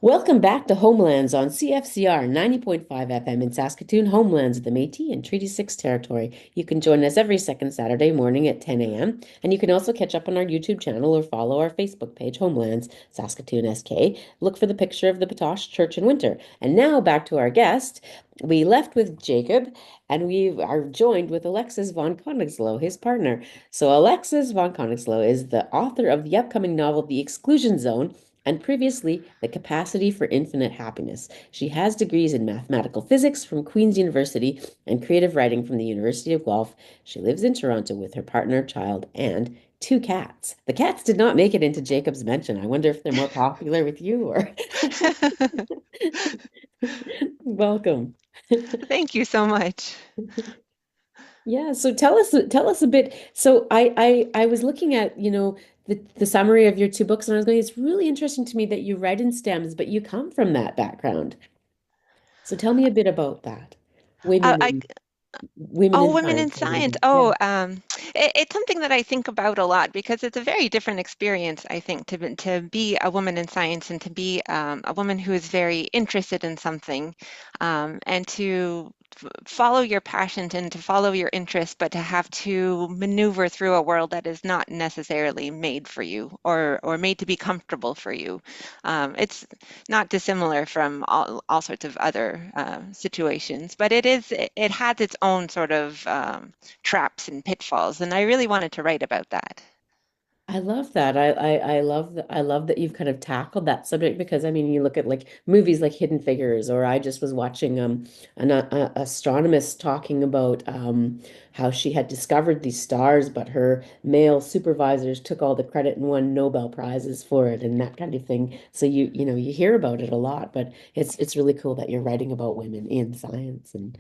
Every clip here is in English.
Welcome back to Homelands on CFCR 90.5 FM in Saskatoon, Homelands of the Métis and Treaty 6 territory. You can join us every second Saturday morning at 10 a.m. And you can also catch up on our YouTube channel or follow our Facebook page, Homelands Saskatoon SK. Look for the picture of the Patosh Church in winter. And now back to our guest. We left with Jacob and we are joined with Alexis Von Konigslow, his partner. So Alexis Von Konigslow is the author of the upcoming novel, The Exclusion Zone, and previously The Capacity for Infinite Happiness. She has degrees in mathematical physics from Queen's University and creative writing from the University of Guelph. She lives in Toronto with her partner, child, and two cats. The cats did not make it into Jacob's mention. I wonder if they're more popular with you or welcome. Thank you so much. Yeah, so tell us a bit. So I was looking at, the summary of your two books and I was going, it's really interesting to me that you write in STEMs, but you come from that background. So tell me a bit about that. Uh, Women I, in women oh, in women in science, or science. maybe. Yeah. It's something that I think about a lot because it's a very different experience, I think, to be a woman in science and to be a woman who is very interested in something, and to follow your passions and to follow your interests, but to have to maneuver through a world that is not necessarily made for you or made to be comfortable for you. It's not dissimilar from all sorts of other situations, but it has its own sort of traps and pitfalls, and I really wanted to write about that. I love that. I love that you've kind of tackled that subject because I mean you look at like movies like Hidden Figures, or I just was watching an astronomist talking about how she had discovered these stars, but her male supervisors took all the credit and won Nobel Prizes for it and that kind of thing. So you hear about it a lot, but it's really cool that you're writing about women in science. And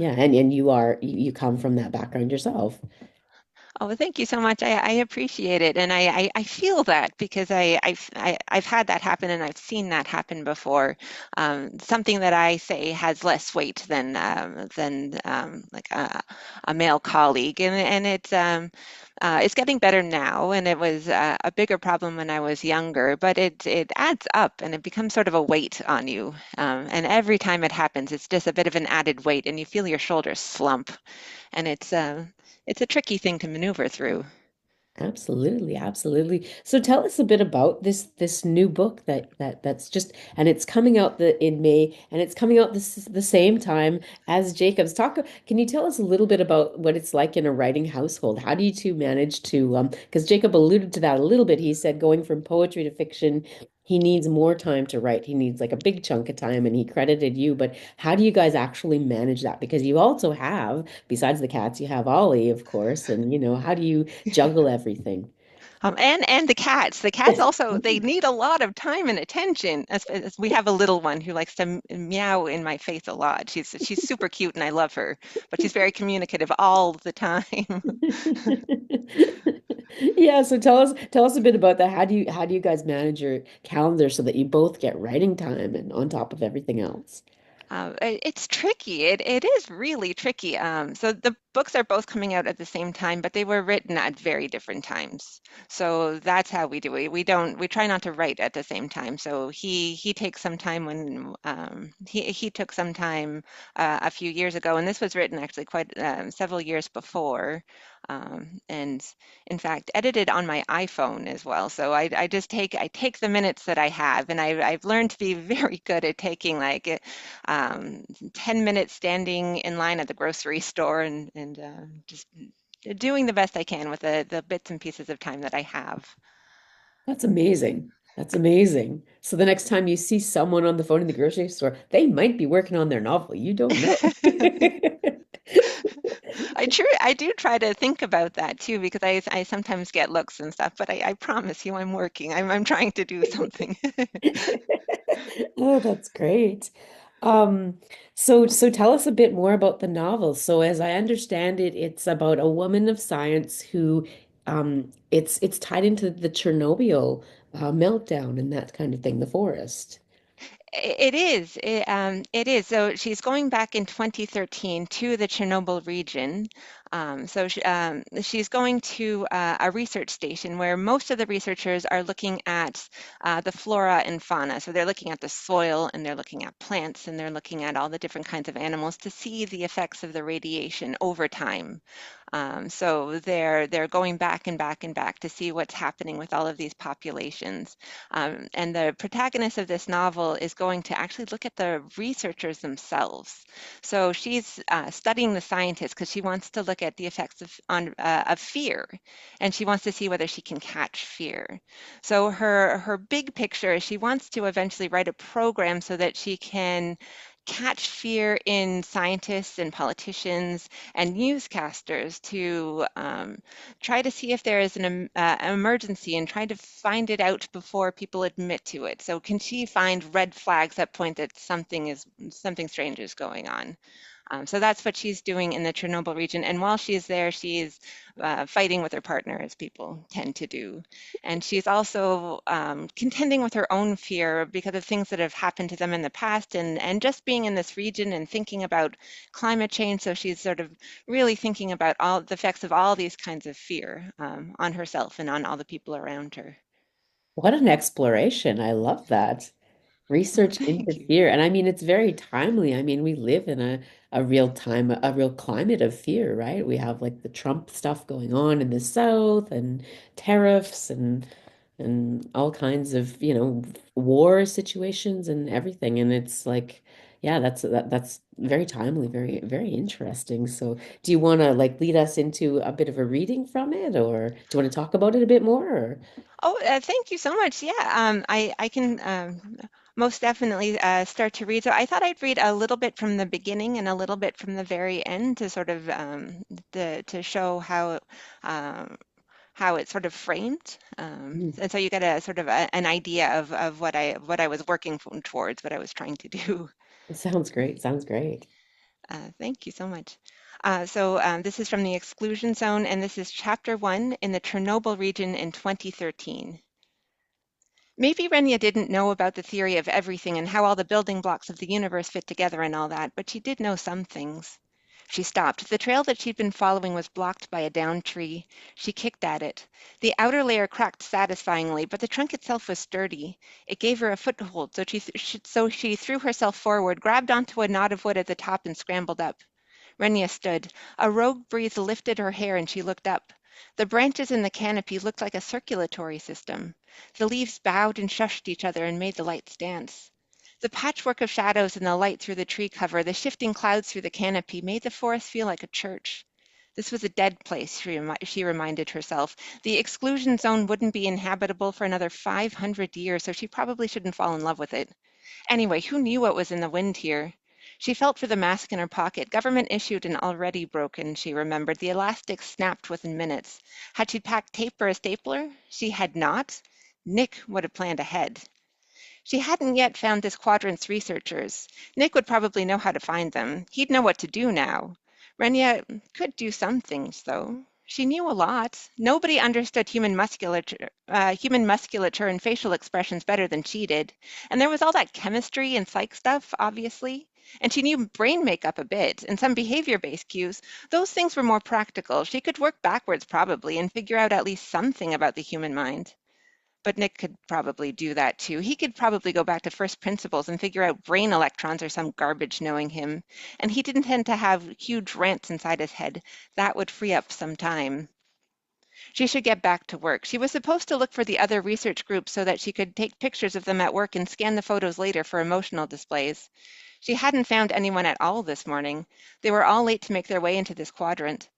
yeah, and you come from that background yourself. Oh, well, thank you so much. I appreciate it, and I feel that because I've had that happen and I've seen that happen before. Something that I say has less weight than like a male colleague, and it's getting better now, and it was a bigger problem when I was younger, but it adds up and it becomes sort of a weight on you. And every time it happens, it's just a bit of an added weight, and you feel your shoulders slump, and it's a tricky thing to maneuver through. Absolutely, absolutely. So tell us a bit about this new book that's just and it's coming out in May and it's coming out the same time as Jacob's. Can you tell us a little bit about what it's like in a writing household? How do you two manage to because Jacob alluded to that a little bit. He said going from poetry to fiction, he needs more time to write. He needs like a big chunk of time and he credited you, but how do you guys actually manage that? Because you also have, besides the cats, you have Ollie, of course, and how do you juggle everything? And the cats. The cats also they need a lot of time and attention. As we have a little one who likes to meow in my face a lot. She's super cute and I love her, but she's very communicative all the time. Yeah, so tell us a bit about that. How do you guys manage your calendar so that you both get writing time and on top of everything else? It's tricky. It is really tricky. So the books are both coming out at the same time, but they were written at very different times. So that's how we do it. We try not to write at the same time. So he takes some time when he took some time a few years ago, and this was written actually quite several years before. And in fact, edited on my iPhone as well. So I take the minutes that I have, and I've learned to be very good at taking like 10 minutes standing in line at the grocery store and just doing the best I can with the bits and pieces of time that I have. That's amazing. That's amazing. So the next time you see someone on the phone in the grocery store, they might be working on their novel. You don't know. I do try to think about that too because I sometimes get looks and stuff, but I promise you I'm working. I'm trying to do something. Oh, that's great. Um, so tell us a bit more about the novel. So as I understand it, it's about a woman of science who it's tied into the Chernobyl meltdown and that kind of thing, the forest. It is. It is. So she's going back in 2013 to the Chernobyl region. She's going to a research station where most of the researchers are looking at the flora and fauna. So they're looking at the soil and they're looking at plants and they're looking at all the different kinds of animals to see the effects of the radiation over time. So they're going back and back and back to see what's happening with all of these populations. And the protagonist of this novel is going to actually look at the researchers themselves. So she's studying the scientists because she wants to look at the effects of fear, and she wants to see whether she can catch fear. So her big picture is she wants to eventually write a program so that she can catch fear in scientists and politicians and newscasters to try to see if there is an emergency and try to find it out before people admit to it. So can she find red flags that point that something strange is going on? So that's what she's doing in the Chernobyl region. And while she's there, she's fighting with her partner, as people tend to do. And she's also contending with her own fear because of things that have happened to them in the past and just being in this region and thinking about climate change. So she's sort of really thinking about all the effects of all these kinds of fear on herself and on all the people around her. What an exploration. I love that. Research into Thank you. fear. And I mean, it's very timely. I mean, we live in a real time, a real climate of fear, right? We have like the Trump stuff going on in the South and tariffs and all kinds of, war situations and everything. And it's like, yeah, that's very timely, very, very interesting. So do you want to like lead us into a bit of a reading from it, or do you want to talk about it a bit more? Or Oh, thank you so much. Yeah, I can most definitely start to read. So I thought I'd read a little bit from the beginning and a little bit from the very end to sort of to show um, how it's sort of framed, Mm, and so you get a sort of an idea of what I was working towards, what I was trying to do. it sounds great. Sounds great. Thank you so much. This is from the Exclusion Zone, and this is Chapter 1 in the Chernobyl region in 2013. Maybe Renya didn't know about the theory of everything and how all the building blocks of the universe fit together and all that, but she did know some things. She stopped. The trail that she'd been following was blocked by a downed tree. She kicked at it. The outer layer cracked satisfyingly, but the trunk itself was sturdy. It gave her a foothold, so she threw herself forward, grabbed onto a knot of wood at the top, and scrambled up. Renya stood. A rogue breeze lifted her hair and she looked up. The branches in the canopy looked like a circulatory system. The leaves bowed and shushed each other and made the lights dance. The patchwork of shadows in the light through the tree cover, the shifting clouds through the canopy, made the forest feel like a church. This was a dead place, she reminded herself. The exclusion zone wouldn't be inhabitable for another 500 years, so she probably shouldn't fall in love with it. Anyway, who knew what was in the wind here? She felt for the mask in her pocket. Government issued and already broken, she remembered. The elastic snapped within minutes. Had she packed tape or a stapler? She had not. Nick would have planned ahead. She hadn't yet found this quadrant's researchers. Nick would probably know how to find them. He'd know what to do now. Renya could do some things, though. She knew a lot. Nobody understood human musculature and facial expressions better than she did. And there was all that chemistry and psych stuff, obviously. And she knew brain makeup a bit and some behavior-based cues. Those things were more practical. She could work backwards probably and figure out at least something about the human mind. But Nick could probably do that too. He could probably go back to first principles and figure out brain electrons or some garbage knowing him. And he didn't tend to have huge rants inside his head. That would free up some time. She should get back to work. She was supposed to look for the other research groups so that she could take pictures of them at work and scan the photos later for emotional displays. She hadn't found anyone at all this morning. They were all late to make their way into this quadrant.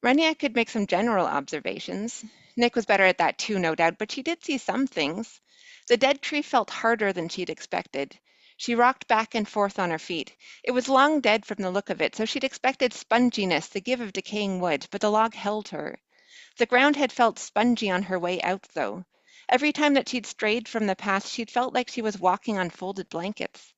Reniak could make some general observations. Nick was better at that too, no doubt, but she did see some things. The dead tree felt harder than she'd expected. She rocked back and forth on her feet. It was long dead from the look of it, so she'd expected sponginess, the give of decaying wood, but the log held her. The ground had felt spongy on her way out, though. Every time that she'd strayed from the path, she'd felt like she was walking on folded blankets.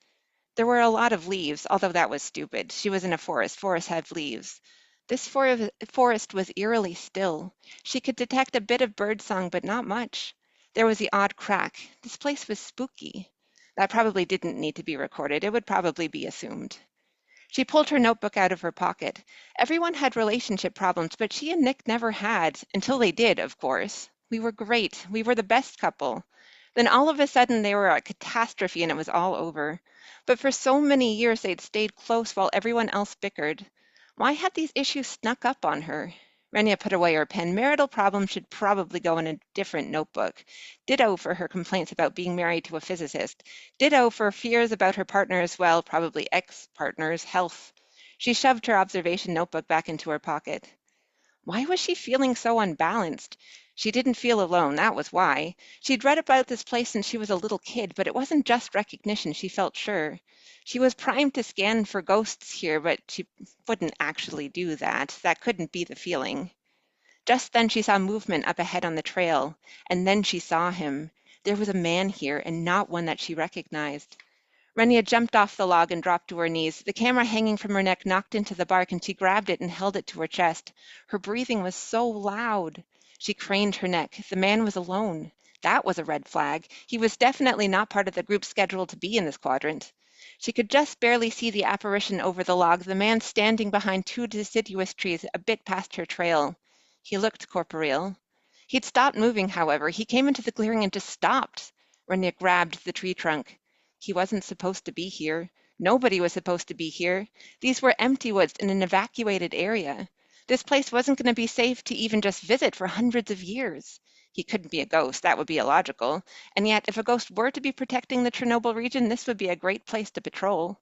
There were a lot of leaves, although that was stupid. She was in a forest. Forests have leaves. This forest was eerily still. She could detect a bit of birdsong, but not much. There was the odd crack. This place was spooky. That probably didn't need to be recorded. It would probably be assumed. She pulled her notebook out of her pocket. Everyone had relationship problems, but she and Nick never had, until they did, of course. We were great. We were the best couple. Then all of a sudden they were a catastrophe and it was all over. But for so many years they'd stayed close while everyone else bickered. Why had these issues snuck up on her? Renia put away her pen. Marital problems should probably go in a different notebook. Ditto for her complaints about being married to a physicist. Ditto for fears about her partner's, well, probably ex-partner's health. She shoved her observation notebook back into her pocket. Why was she feeling so unbalanced? She didn't feel alone, that was why. She'd read about this place since she was a little kid, but it wasn't just recognition, she felt sure. She was primed to scan for ghosts here, but she wouldn't actually do that. That couldn't be the feeling. Just then she saw movement up ahead on the trail, and then she saw him. There was a man here, and not one that she recognized. Renia jumped off the log and dropped to her knees. The camera hanging from her neck knocked into the bark, and she grabbed it and held it to her chest. Her breathing was so loud. She craned her neck. The man was alone. That was a red flag. He was definitely not part of the group scheduled to be in this quadrant. She could just barely see the apparition over the log, the man standing behind two deciduous trees a bit past her trail. He looked corporeal. He'd stopped moving, however. He came into the clearing and just stopped. Renia grabbed the tree trunk. He wasn't supposed to be here. Nobody was supposed to be here. These were empty woods in an evacuated area. This place wasn't going to be safe to even just visit for hundreds of years. He couldn't be a ghost, that would be illogical. And yet, if a ghost were to be protecting the Chernobyl region, this would be a great place to patrol.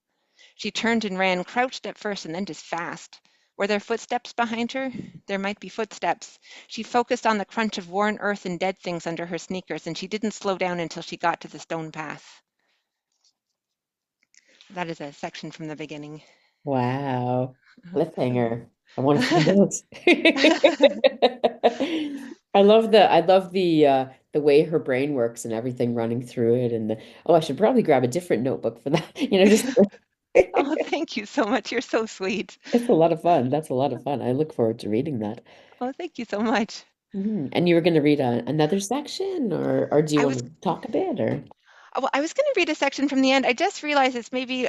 She turned and ran, crouched at first and then just fast. Were there footsteps behind her? There might be footsteps. She focused on the crunch of worn earth and dead things under her sneakers, and she didn't slow down until she got to the stone path. That is a section from the beginning. Wow. Cliffhanger. I want to find out. I love the way her brain works and everything running through it and I should probably grab a different notebook for that. Just Oh, thank you so much. You're so sweet. it's a lot of fun. That's a lot of fun. I look forward to reading that. Oh, thank you so much. And you were going to read another section or do you I want was to talk a bit or well, I was going to read a section from the end. I just realized it's maybe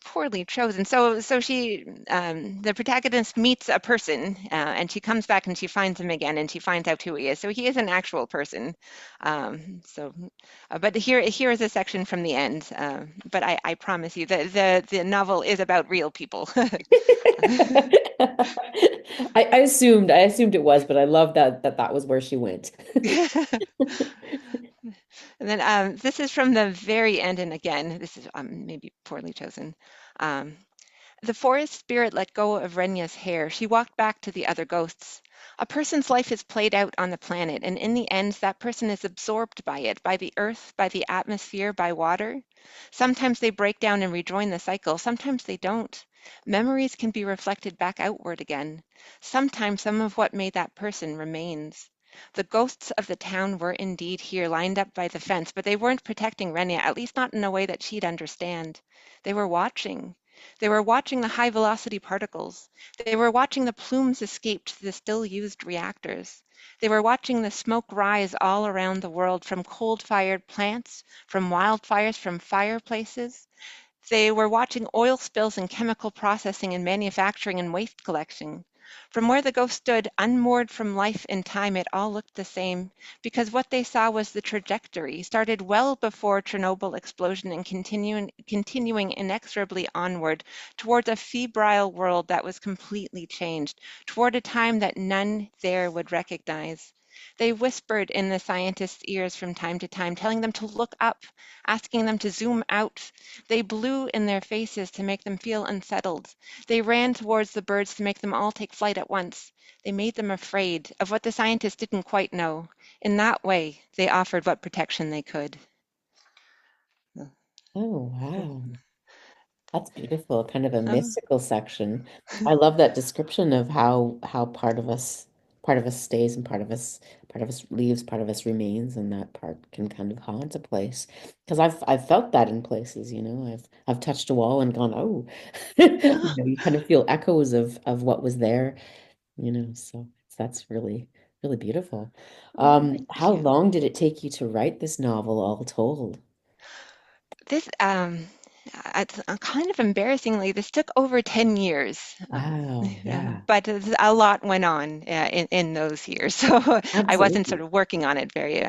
poorly chosen. So the protagonist meets a person, and she comes back and she finds him again, and she finds out who he is. So he is an actual person. But here is a section from the end. But I promise you that the novel is about real people. I assumed it was, but I love that was where she went. And then this is from the very end, and again, this is maybe poorly chosen. Um, The forest spirit let go of Renya's hair. She walked back to the other ghosts. A person's life is played out on the planet, and in the end, that person is absorbed by it, by the earth, by the atmosphere, by water. Sometimes they break down and rejoin the cycle, sometimes they don't. Memories can be reflected back outward again. Sometimes some of what made that person remains. The ghosts of the town were indeed here, lined up by the fence, but they weren't protecting Renya, at least not in a way that she'd understand. They were watching. They were watching the high velocity particles. They were watching the plumes escape to the still used reactors. They were watching the smoke rise all around the world from coal-fired plants, from wildfires, from fireplaces. They were watching oil spills and chemical processing and manufacturing and waste collection. From where the ghost stood, unmoored from life and time, it all looked the same, because what they saw was the trajectory, started well before Chernobyl explosion and continuing inexorably onward towards a febrile world that was completely changed, toward a time that none there would recognize. They whispered in the scientists' ears from time to time, telling them to look up, asking them to zoom out. They blew in their faces to make them feel unsettled. They ran towards the birds to make them all take flight at once. They made them afraid of what the scientists didn't quite know. In that way, they offered what protection they could. Oh, wow. That's beautiful, kind of a Um, mystical section. I love that description of how part of us stays and part of us leaves, part of us remains, and that part can kind of haunt a place. Because I've felt that in places, I've touched a wall and gone, oh, you kind of feel echoes of what was there, so that's really, really beautiful. oh, thank How you. long did it take you to write this novel all told? This it's kind of embarrassingly, this took over 10 years. Wow, yeah, But a lot went on in those years. So I wasn't sort absolutely. of working on it very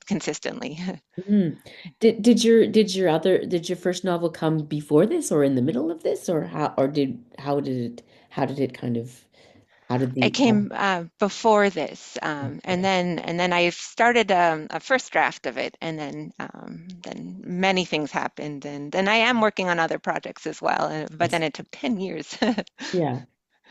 consistently. Mm. Did your first novel come before this or in the middle of this or how did it kind of how did It the came before this, and okay. then I started a first draft of it, and then many things happened, and then I am working on other projects as well, but then Yes. it took 10 years. Yeah.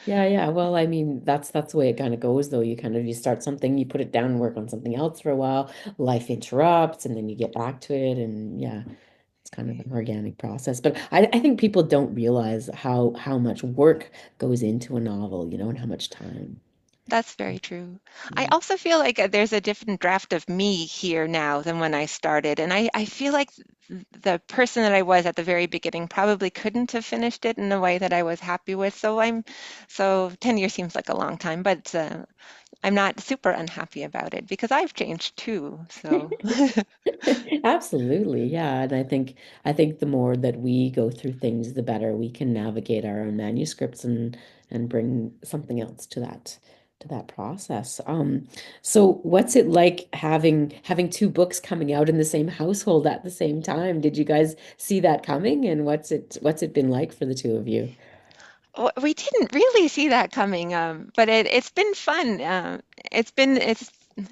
Yeah, yeah. Well, I mean, that's the way it kind of goes though. You start something, you put it down and work on something else for a while, life interrupts, and then you get back to it and yeah, it's kind of an organic process. But I think people don't realize how much work goes into a novel, and how much time. That's very true. I Yeah. also feel like there's a different draft of me here now than when I started. And I feel like the person that I was at the very beginning probably couldn't have finished it in a way that I was happy with. So 10 years seems like a long time, but I'm not super unhappy about it because I've changed too. So Absolutely, yeah. And I think the more that we go through things, the better we can navigate our own manuscripts and bring something else to that process. So what's it like having two books coming out in the same household at the same time? Did you guys see that coming? And what's it been like for the two of you? We didn't really see that coming, but it's been fun.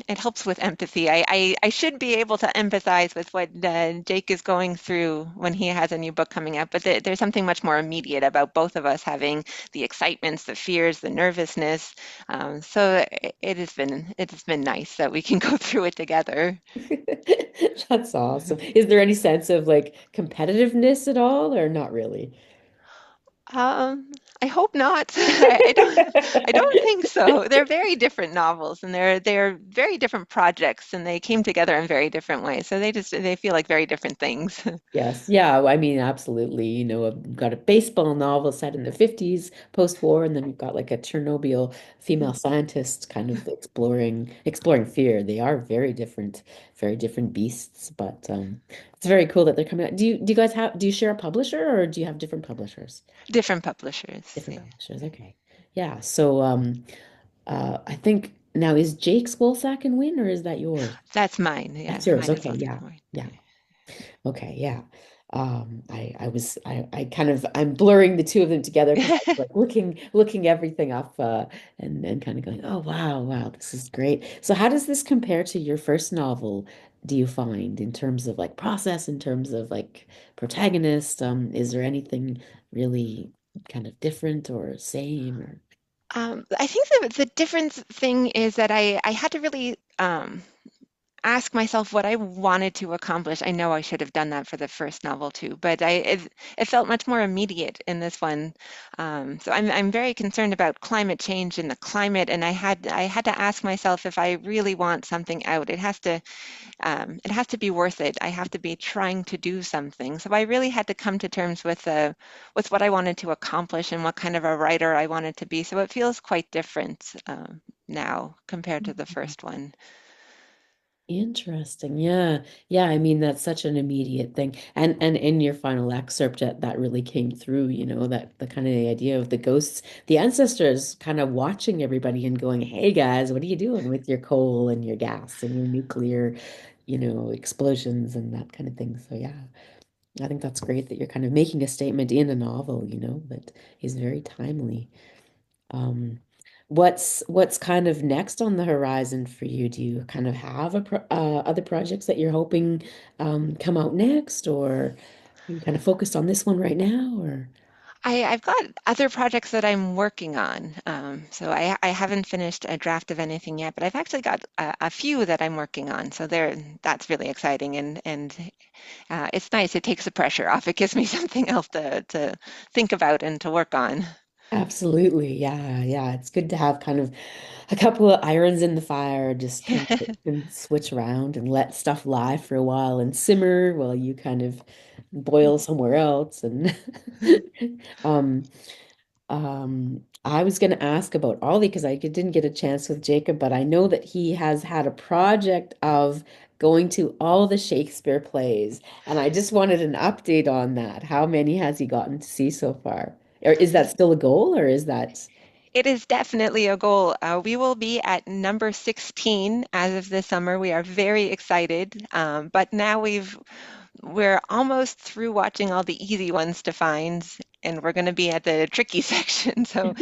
It helps with empathy. I should be able to empathize with what Jake is going through when he has a new book coming out, but there's something much more immediate about both of us having the excitements, the fears, the nervousness. So it has been nice that we can go through it together. That's awesome. Is there any sense of like competitiveness at all, or not really? I hope not. I don't think so. They're very different novels and they're very different projects and they came together in very different ways. So they feel like very different things. Yes, yeah, I mean, absolutely. We've got a baseball novel set in the 50s post-war, and then we've got like a Chernobyl female scientist kind of exploring fear. They are very different beasts, but it's very cool that they're coming out. Do you share a publisher or do you have different publishers? Different publishers. Different Yeah. publishers, okay. Yeah, so I think now is Jake's Woolsack and Win or is that yours? That's mine. Yeah, That's yours. mine is Okay, all yeah. mine. Yeah. Okay, yeah. I kind of I'm blurring the two of them together because I was like looking everything up and kind of going, oh wow, wow, this is great. So how does this compare to your first novel, do you find, in terms of like process, in terms of like protagonist? Is there anything really kind of different or same or I think the difference thing is that I had to really ask myself what I wanted to accomplish. I know I should have done that for the first novel too, but it felt much more immediate in this one. So I'm very concerned about climate change and the climate, and I had to ask myself if I really want something out, it has to be worth it. I have to be trying to do something. So I really had to come to terms with what I wanted to accomplish and what kind of a writer I wanted to be. So it feels quite different now compared to the first one. Interesting. Yeah. Yeah, I mean that's such an immediate thing. And in your final excerpt that really came through, that the kind of the idea of the ghosts, the ancestors kind of watching everybody and going, "Hey guys, what are you doing with your coal and your gas and your nuclear, explosions and that kind of thing." So yeah, I think that's great that you're kind of making a statement in a novel, that is very timely. Um, what's kind of next on the horizon for you? Do you kind of have other projects that you're hoping come out next, or are you kind of focused on this one right now, or? I've got other projects that I'm working on. So I haven't finished a draft of anything yet, but I've actually got a few that I'm working on. So that's really exciting and it's nice. It takes the pressure off. It gives me something else to think about and to work on. Absolutely. Yeah, yeah. It's good to have kind of a couple of irons in the fire, just kind of can switch around and let stuff lie for a while and simmer while you kind of boil somewhere else. And um, I was going to ask about Ollie because I didn't get a chance with Jacob, but I know that he has had a project of going to all the Shakespeare plays, and I just wanted an update on that. How many has he gotten to see so far? Or is that still a goal, or is that It is definitely a goal. We will be at number 16 as of this summer. We are very excited, but now we're almost through watching all the easy ones to find, and we're going to be at the tricky section. So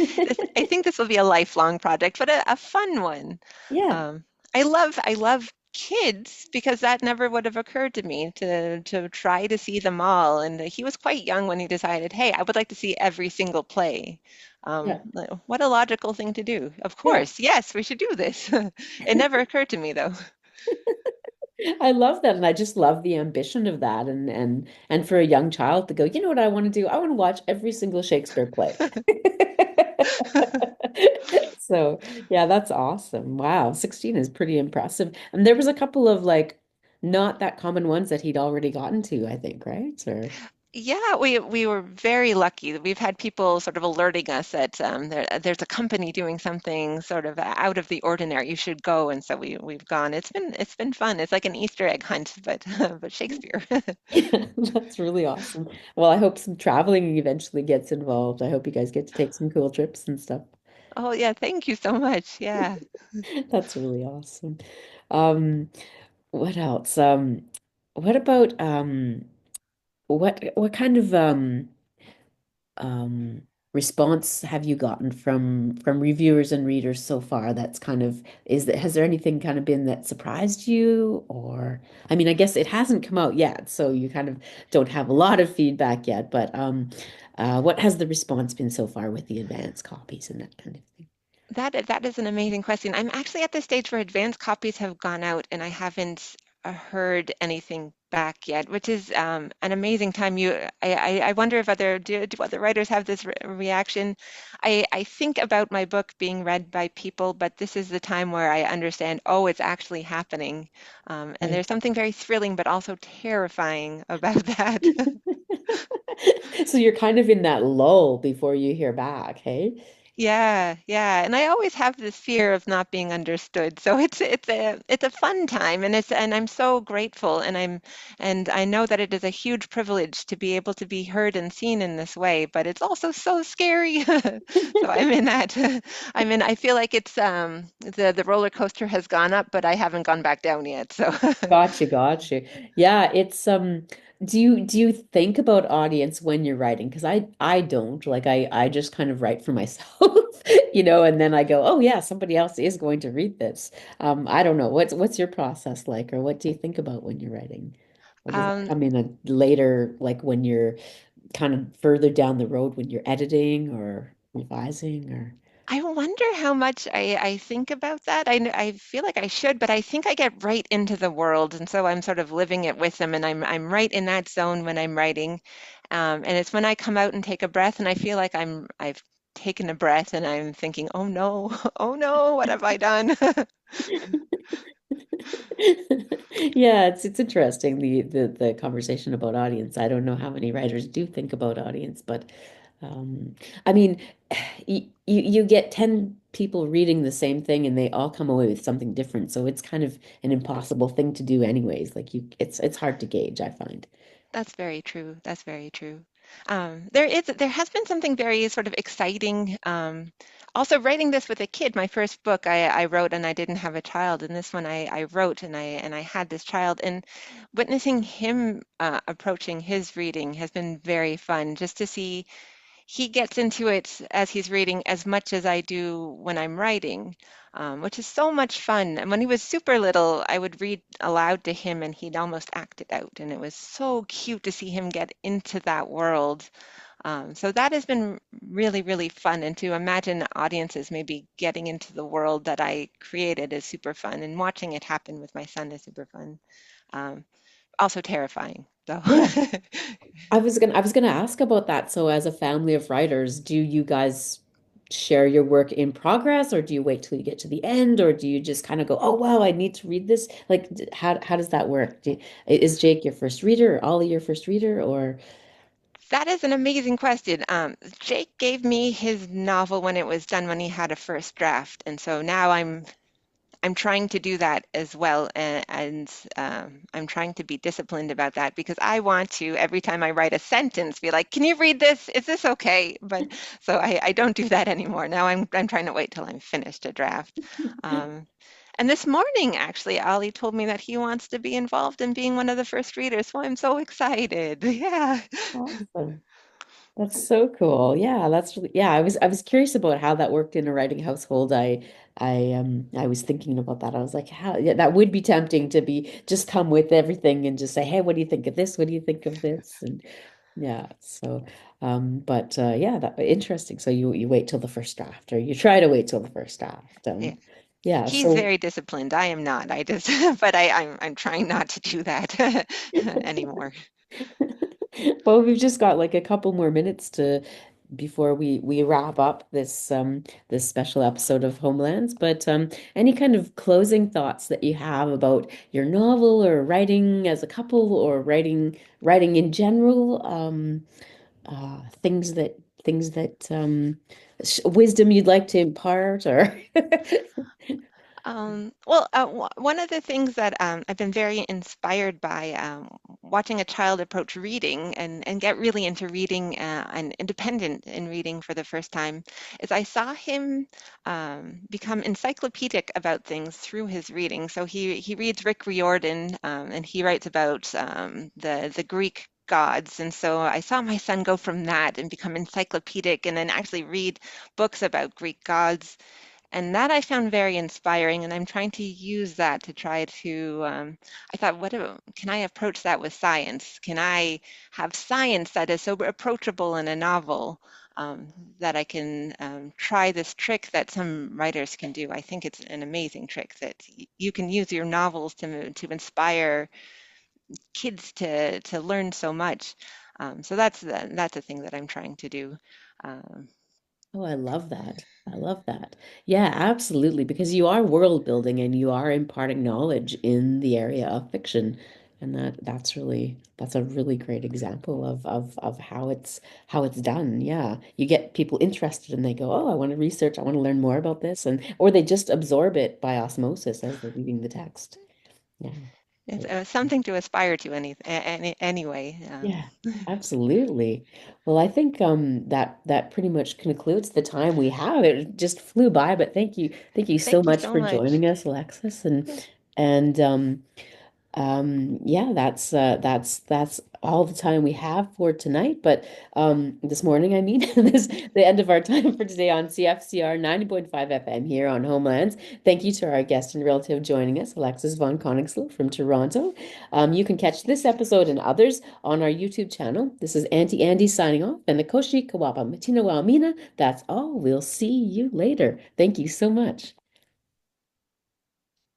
I think this will be a lifelong project, but a fun one. yeah, Um, I love kids because that never would have occurred to me to try to see them all. And he was quite young when he decided, hey, I would like to see every single play. yeah, Like, what a logical thing to do. Of yeah. course, yes, we should do this. It never occurred to me though. I love that, and I just love the ambition of that, and for a young child to go, you know what I want to do? I want to watch every single Shakespeare play. So, yeah, that's awesome. Wow, 16 is pretty impressive. And there was a couple of like not that common ones that he'd already gotten to, I think, right? Or Yeah, we were very lucky. We've had people sort of alerting us that there's a company doing something sort of out of the ordinary. You should go, and so we've gone. It's been fun. It's like an Easter egg hunt, but but Shakespeare. yeah, that's really awesome. Well, I hope some traveling eventually gets involved. I hope you guys get to take some cool trips and stuff. Oh yeah, thank you so much. Yeah. That's really awesome. Um, what else? What about what kind of um response have you gotten from reviewers and readers so far that's kind of is that has there anything kind of been that surprised you or I mean I guess it hasn't come out yet so you kind of don't have a lot of feedback yet but what has the response been so far with the advanced copies and that kind of thing? That is an amazing question. I'm actually at the stage where advanced copies have gone out and I haven't heard anything back yet, which is an amazing time. I wonder if do other writers have this reaction? I think about my book being read by people, but this is the time where I understand, oh, it's actually happening. And Right. there's something very thrilling, but also terrifying about that. So you're kind of in that lull before you hear back, hey? Yeah, yeah. And I always have this fear of not being understood. So it's a fun time and I'm so grateful and I know that it is a huge privilege to be able to be heard and seen in this way, but it's also so scary. So I'm in that I feel like it's the roller coaster has gone up, but I haven't gone back down yet. So Gotcha, gotcha. Yeah, it's do you think about audience when you're writing? Because I don't. Like I just kind of write for myself, and then I go, "Oh yeah, somebody else is going to read this." I don't know. What's your process like or what do you think about when you're writing? Or does that um, come in a later like when you're kind of further down the road when you're editing or revising or I wonder how much I think about that. I feel like I should, but I think I get right into the world, and so I'm sort of living it with them, and I'm right in that zone when I'm writing, and it's when I come out and take a breath, and I feel like I've taken a breath, and I'm thinking, oh no, oh no, what have I done? Yeah, it's interesting the conversation about audience. I don't know how many writers do think about audience, but I mean, you get 10 people reading the same thing and they all come away with something different. So it's kind of an impossible thing to do anyways. Like it's hard to gauge, I find. That's very true. That's very true. There has been something very sort of exciting. Also, writing this with a kid. My first book I wrote and I didn't have a child, and this one I wrote and I had this child. And witnessing him approaching his reading has been very fun. Just to see he gets into it as he's reading as much as I do when I'm writing, which is so much fun. And when he was super little, I would read aloud to him and he'd almost act it out. And it was so cute to see him get into that world. So that has been really, really fun. And to imagine audiences maybe getting into the world that I created is super fun. And watching it happen with my son is super fun. Um, Also terrifying, though. Yeah. I was gonna ask about that. So as a family of writers, do you guys share your work in progress or do you wait till you get to the end or do you just kind of go, oh wow, I need to read this? Like how does that work? Is Jake your first reader or Ollie your first reader or That is an amazing question. Jake gave me his novel when it was done, when he had a first draft, and so now I'm trying to do that as well, and I'm trying to be disciplined about that because I want to every time I write a sentence be like, "Can you read this? Is this okay?" But so I don't do that anymore. Now I'm trying to wait till I'm finished a draft. Um, and this morning, actually, Ollie told me that he wants to be involved in being one of the first readers. So I'm so excited. Yeah. Awesome. That's so cool. Yeah, that's really, yeah, I was curious about how that worked in a writing household. I was thinking about that. I was like, how yeah, that would be tempting to be just come with everything and just say, "Hey, what do you think of this? What do you think of this?" And yeah, so but yeah, that interesting. So you wait till the first draft, or you try to wait till the first draft. Yeah. Yeah, He's so very disciplined. I am not. I just, but I'm trying not to do that anymore. well, we've just got like a couple more minutes to before we wrap up this special episode of Homelands. But any kind of closing thoughts that you have about your novel or writing as a couple or writing in general, things that wisdom you'd like to impart or Well, one of the things that I've been very inspired by watching a child approach reading and get really into reading and independent in reading for the first time is I saw him become encyclopedic about things through his reading. So he reads Rick Riordan and he writes about the Greek gods. And so I saw my son go from that and become encyclopedic and then actually read books about Greek gods, and that I found very inspiring, and I'm trying to use that to try to. I thought, can I approach that with science? Can I have science that is so approachable in a novel that I can try this trick that some writers can do? I think it's an amazing trick that you can use your novels to inspire kids to learn so much. So that's a thing that I'm trying to do. Um, Oh, I love that. I love that. Yeah, absolutely. Because you are world building and you are imparting knowledge in the area of fiction. And that's a really great example of how it's done. Yeah. You get people interested and they go, "Oh, I want to research, I want to learn more about this." And or they just absorb it by osmosis as they're reading the text. Yeah. it's So something to aspire to anyway. yeah, absolutely. Well, I think that pretty much concludes the time we have. It just flew by, but thank you so Thank you much so for much. joining us, Alexis. And yeah, that's all the time we have for tonight. But this morning, I mean, this the end of our time for today on CFCR 90.5 FM here on Homelands. Thank you to our guest and relative joining us, Alexis Von Konigslow from Toronto. You can catch this episode and others on our YouTube channel. This is Auntie Andy signing off, and the Koshi Kawapa Matina Waomina. That's all. We'll see you later. Thank you so much.